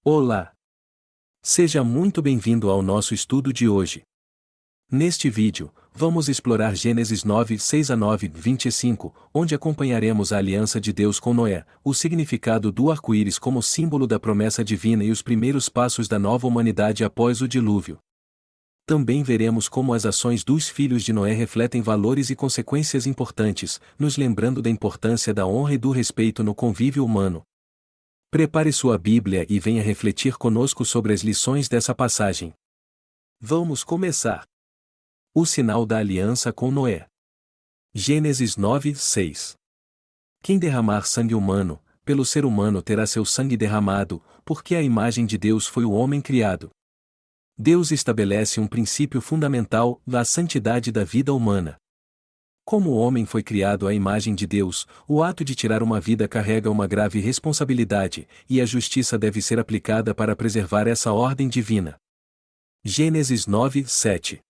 Olá! Seja muito bem-vindo ao nosso estudo de hoje. Neste vídeo, vamos explorar Gênesis 9, 6 a 9, 25, onde acompanharemos a aliança de Deus com Noé, o significado do arco-íris como símbolo da promessa divina e os primeiros passos da nova humanidade após o dilúvio. Também veremos como as ações dos filhos de Noé refletem valores e consequências importantes, nos lembrando da importância da honra e do respeito no convívio humano. Prepare sua Bíblia e venha refletir conosco sobre as lições dessa passagem. Vamos começar. O sinal da aliança com Noé. Gênesis 9, 6. Quem derramar sangue humano, pelo ser humano terá seu sangue derramado, porque a imagem de Deus foi o homem criado. Deus estabelece um princípio fundamental, a santidade da vida humana. Como o homem foi criado à imagem de Deus, o ato de tirar uma vida carrega uma grave responsabilidade, e a justiça deve ser aplicada para preservar essa ordem divina. Gênesis 9, 7.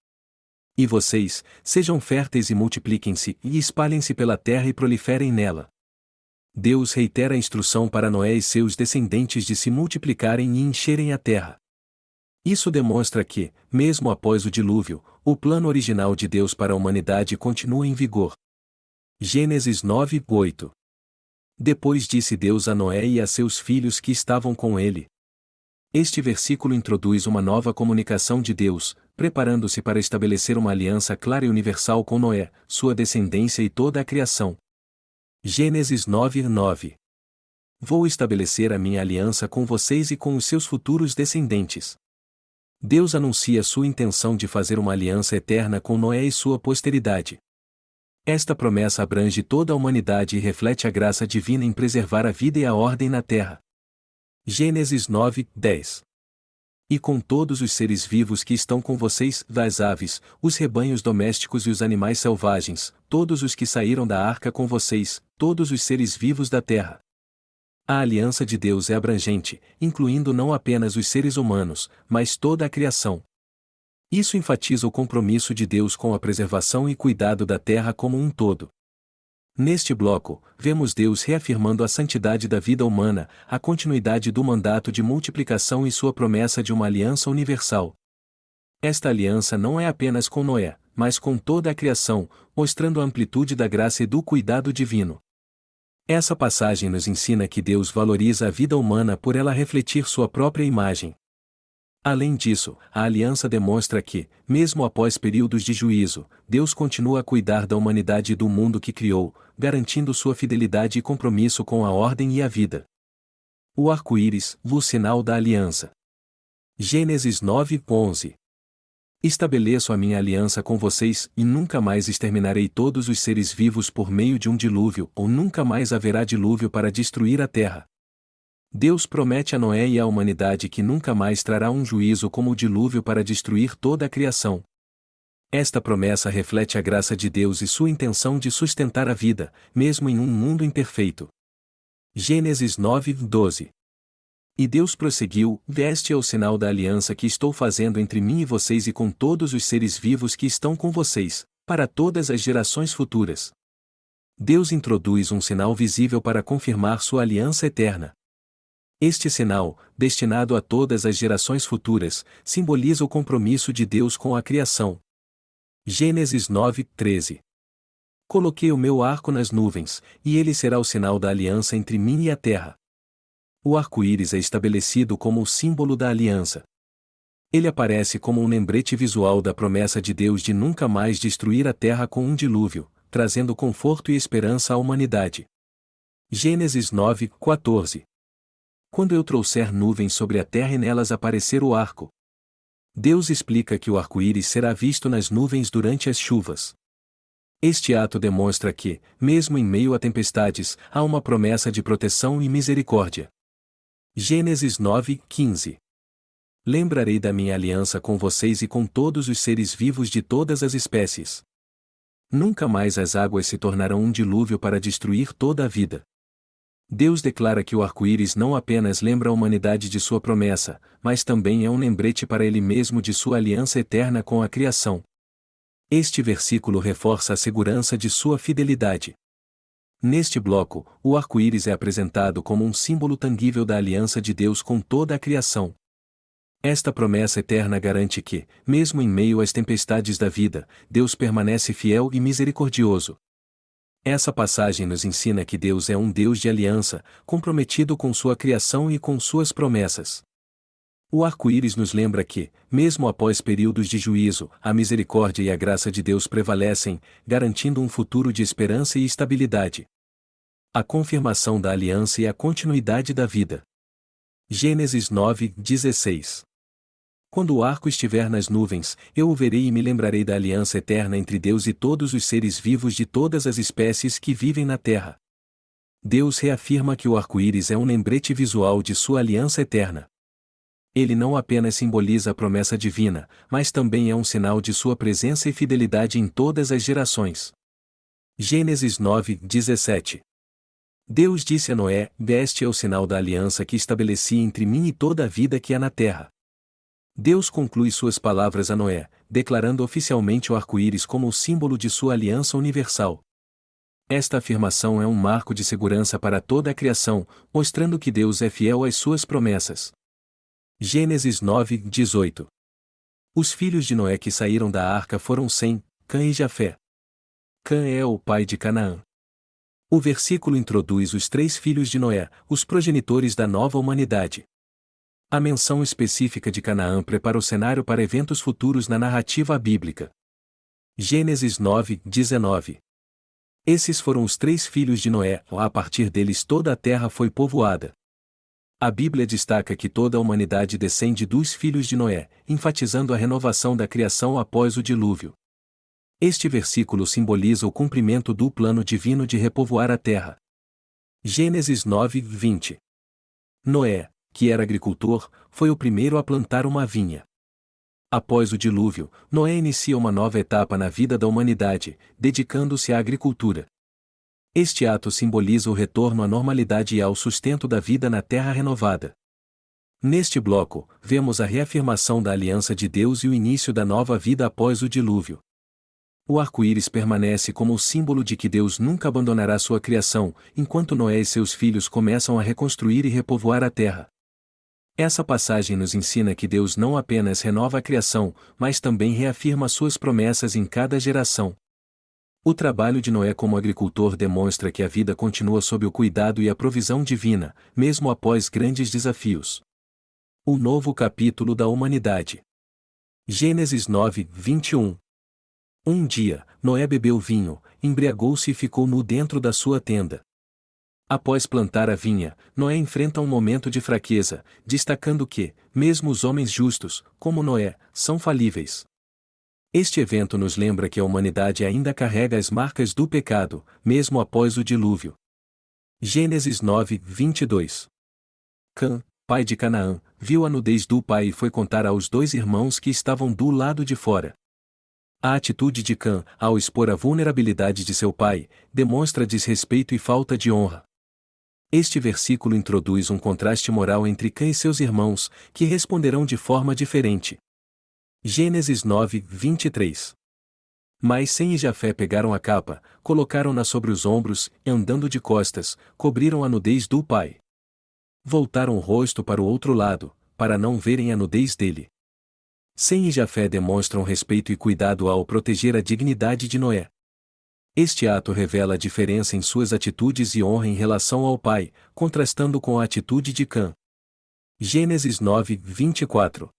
E vocês, sejam férteis e multipliquem-se, e espalhem-se pela terra e proliferem nela. Deus reitera a instrução para Noé e seus descendentes de se multiplicarem e encherem a terra. Isso demonstra que, mesmo após o dilúvio, o plano original de Deus para a humanidade continua em vigor. Gênesis 9, 8. Depois disse Deus a Noé e a seus filhos que estavam com ele. Este versículo introduz uma nova comunicação de Deus, preparando-se para estabelecer uma aliança clara e universal com Noé, sua descendência e toda a criação. Gênesis 9, 9. Vou estabelecer a minha aliança com vocês e com os seus futuros descendentes. Deus anuncia sua intenção de fazer uma aliança eterna com Noé e sua posteridade. Esta promessa abrange toda a humanidade e reflete a graça divina em preservar a vida e a ordem na terra. Gênesis 9, 10. E com todos os seres vivos que estão com vocês, das aves, os rebanhos domésticos e os animais selvagens, todos os que saíram da arca com vocês, todos os seres vivos da terra. A aliança de Deus é abrangente, incluindo não apenas os seres humanos, mas toda a criação. Isso enfatiza o compromisso de Deus com a preservação e cuidado da terra como um todo. Neste bloco, vemos Deus reafirmando a santidade da vida humana, a continuidade do mandato de multiplicação e sua promessa de uma aliança universal. Esta aliança não é apenas com Noé, mas com toda a criação, mostrando a amplitude da graça e do cuidado divino. Essa passagem nos ensina que Deus valoriza a vida humana por ela refletir sua própria imagem. Além disso, a aliança demonstra que, mesmo após períodos de juízo, Deus continua a cuidar da humanidade e do mundo que criou, garantindo sua fidelidade e compromisso com a ordem e a vida. O arco-íris, o sinal da aliança. Gênesis 9, 11. Estabeleço a minha aliança com vocês, e nunca mais exterminarei todos os seres vivos por meio de um dilúvio, ou nunca mais haverá dilúvio para destruir a terra. Deus promete a Noé e à humanidade que nunca mais trará um juízo como o dilúvio para destruir toda a criação. Esta promessa reflete a graça de Deus e sua intenção de sustentar a vida, mesmo em um mundo imperfeito. Gênesis 9, 12. E Deus prosseguiu: este é o sinal da aliança que estou fazendo entre mim e vocês e com todos os seres vivos que estão com vocês, para todas as gerações futuras. Deus introduz um sinal visível para confirmar sua aliança eterna. Este sinal, destinado a todas as gerações futuras, simboliza o compromisso de Deus com a criação. Gênesis 9, 13. Coloquei o meu arco nas nuvens, e ele será o sinal da aliança entre mim e a terra. O arco-íris é estabelecido como o símbolo da aliança. Ele aparece como um lembrete visual da promessa de Deus de nunca mais destruir a terra com um dilúvio, trazendo conforto e esperança à humanidade. Gênesis 9, 14. Quando eu trouxer nuvens sobre a terra e nelas aparecer o arco. Deus explica que o arco-íris será visto nas nuvens durante as chuvas. Este ato demonstra que, mesmo em meio a tempestades, há uma promessa de proteção e misericórdia. Gênesis 9, 15. Lembrarei da minha aliança com vocês e com todos os seres vivos de todas as espécies. Nunca mais as águas se tornarão um dilúvio para destruir toda a vida. Deus declara que o arco-íris não apenas lembra a humanidade de sua promessa, mas também é um lembrete para ele mesmo de sua aliança eterna com a criação. Este versículo reforça a segurança de sua fidelidade. Neste bloco, o arco-íris é apresentado como um símbolo tangível da aliança de Deus com toda a criação. Esta promessa eterna garante que, mesmo em meio às tempestades da vida, Deus permanece fiel e misericordioso. Essa passagem nos ensina que Deus é um Deus de aliança, comprometido com sua criação e com suas promessas. O arco-íris nos lembra que, mesmo após períodos de juízo, a misericórdia e a graça de Deus prevalecem, garantindo um futuro de esperança e estabilidade. A confirmação da aliança e a continuidade da vida. Gênesis 9:16. Quando o arco estiver nas nuvens, eu o verei e me lembrarei da aliança eterna entre Deus e todos os seres vivos de todas as espécies que vivem na terra. Deus reafirma que o arco-íris é um lembrete visual de sua aliança eterna. Ele não apenas simboliza a promessa divina, mas também é um sinal de sua presença e fidelidade em todas as gerações. Gênesis 9:17. Deus disse a Noé: "Este é o sinal da aliança que estabeleci entre mim e toda a vida que há na terra." Deus conclui suas palavras a Noé, declarando oficialmente o arco-íris como o símbolo de sua aliança universal. Esta afirmação é um marco de segurança para toda a criação, mostrando que Deus é fiel às suas promessas. Gênesis 9:18. Os filhos de Noé que saíram da arca foram Sem, Cã e Jafé. Cã é o pai de Canaã. O versículo introduz os 3 filhos de Noé, os progenitores da nova humanidade. A menção específica de Canaã prepara o cenário para eventos futuros na narrativa bíblica. Gênesis 9:19. Esses foram os 3 filhos de Noé, a partir deles toda a terra foi povoada. A Bíblia destaca que toda a humanidade descende dos filhos de Noé, enfatizando a renovação da criação após o dilúvio. Este versículo simboliza o cumprimento do plano divino de repovoar a terra. Gênesis 9:20. Noé, que era agricultor, foi o primeiro a plantar uma vinha. Após o dilúvio, Noé inicia uma nova etapa na vida da humanidade, dedicando-se à agricultura. Este ato simboliza o retorno à normalidade e ao sustento da vida na terra renovada. Neste bloco, vemos a reafirmação da aliança de Deus e o início da nova vida após o dilúvio. O arco-íris permanece como o símbolo de que Deus nunca abandonará sua criação, enquanto Noé e seus filhos começam a reconstruir e repovoar a terra. Essa passagem nos ensina que Deus não apenas renova a criação, mas também reafirma suas promessas em cada geração. O trabalho de Noé como agricultor demonstra que a vida continua sob o cuidado e a provisão divina, mesmo após grandes desafios. O novo capítulo da humanidade. Gênesis 9:21. Um dia, Noé bebeu vinho, embriagou-se e ficou nu dentro da sua tenda. Após plantar a vinha, Noé enfrenta um momento de fraqueza, destacando que, mesmo os homens justos, como Noé, são falíveis. Este evento nos lembra que a humanidade ainda carrega as marcas do pecado, mesmo após o dilúvio. Gênesis 9:22. Cã, pai de Canaã, viu a nudez do pai e foi contar aos 2 irmãos que estavam do lado de fora. A atitude de Cã, ao expor a vulnerabilidade de seu pai, demonstra desrespeito e falta de honra. Este versículo introduz um contraste moral entre Cã e seus irmãos, que responderão de forma diferente. Gênesis 9:23. Mas Sem e Jafé pegaram a capa, colocaram-na sobre os ombros, e andando de costas, cobriram a nudez do pai. Voltaram o rosto para o outro lado, para não verem a nudez dele. Sem e Jafé demonstram respeito e cuidado ao proteger a dignidade de Noé. Este ato revela a diferença em suas atitudes e honra em relação ao pai, contrastando com a atitude de Cã. Gênesis 9:24.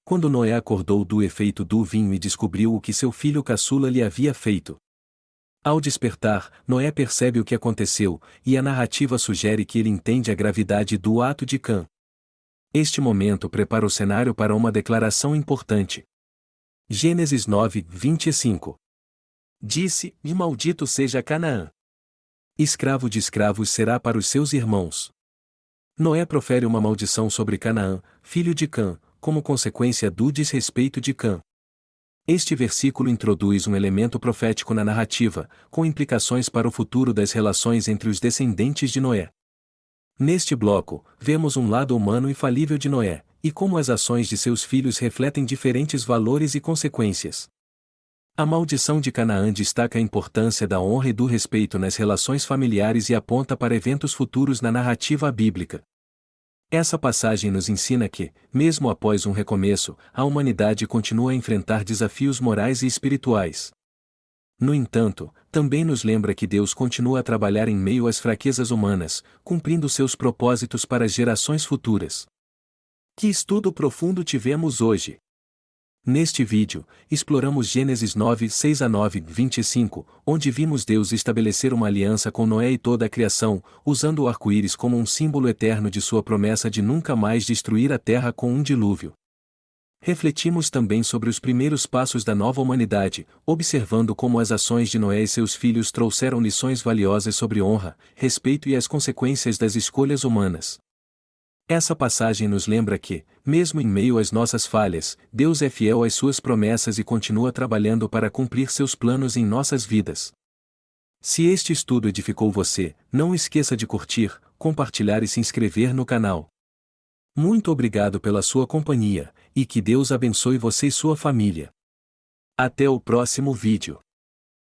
Quando Noé acordou do efeito do vinho e descobriu o que seu filho caçula lhe havia feito. Ao despertar, Noé percebe o que aconteceu, e a narrativa sugere que ele entende a gravidade do ato de Cã. Este momento prepara o cenário para uma declaração importante. Gênesis 9:25. Disse: "E maldito seja Canaã. Escravo de escravos será para os seus irmãos." Noé profere uma maldição sobre Canaã, filho de Cã, como consequência do desrespeito de Cã. Este versículo introduz um elemento profético na narrativa, com implicações para o futuro das relações entre os descendentes de Noé. Neste bloco, vemos um lado humano e falível de Noé, e como as ações de seus filhos refletem diferentes valores e consequências. A maldição de Canaã destaca a importância da honra e do respeito nas relações familiares e aponta para eventos futuros na narrativa bíblica. Essa passagem nos ensina que, mesmo após um recomeço, a humanidade continua a enfrentar desafios morais e espirituais. No entanto, também nos lembra que Deus continua a trabalhar em meio às fraquezas humanas, cumprindo seus propósitos para as gerações futuras. Que estudo profundo tivemos hoje! Neste vídeo, exploramos Gênesis 9, 6 a 9, 25, onde vimos Deus estabelecer uma aliança com Noé e toda a criação, usando o arco-íris como um símbolo eterno de sua promessa de nunca mais destruir a terra com um dilúvio. Refletimos também sobre os primeiros passos da nova humanidade, observando como as ações de Noé e seus filhos trouxeram lições valiosas sobre honra, respeito e as consequências das escolhas humanas. Essa passagem nos lembra que, mesmo em meio às nossas falhas, Deus é fiel às suas promessas e continua trabalhando para cumprir seus planos em nossas vidas. Se este estudo edificou você, não esqueça de curtir, compartilhar e se inscrever no canal. Muito obrigado pela sua companhia, e que Deus abençoe você e sua família. Até o próximo vídeo.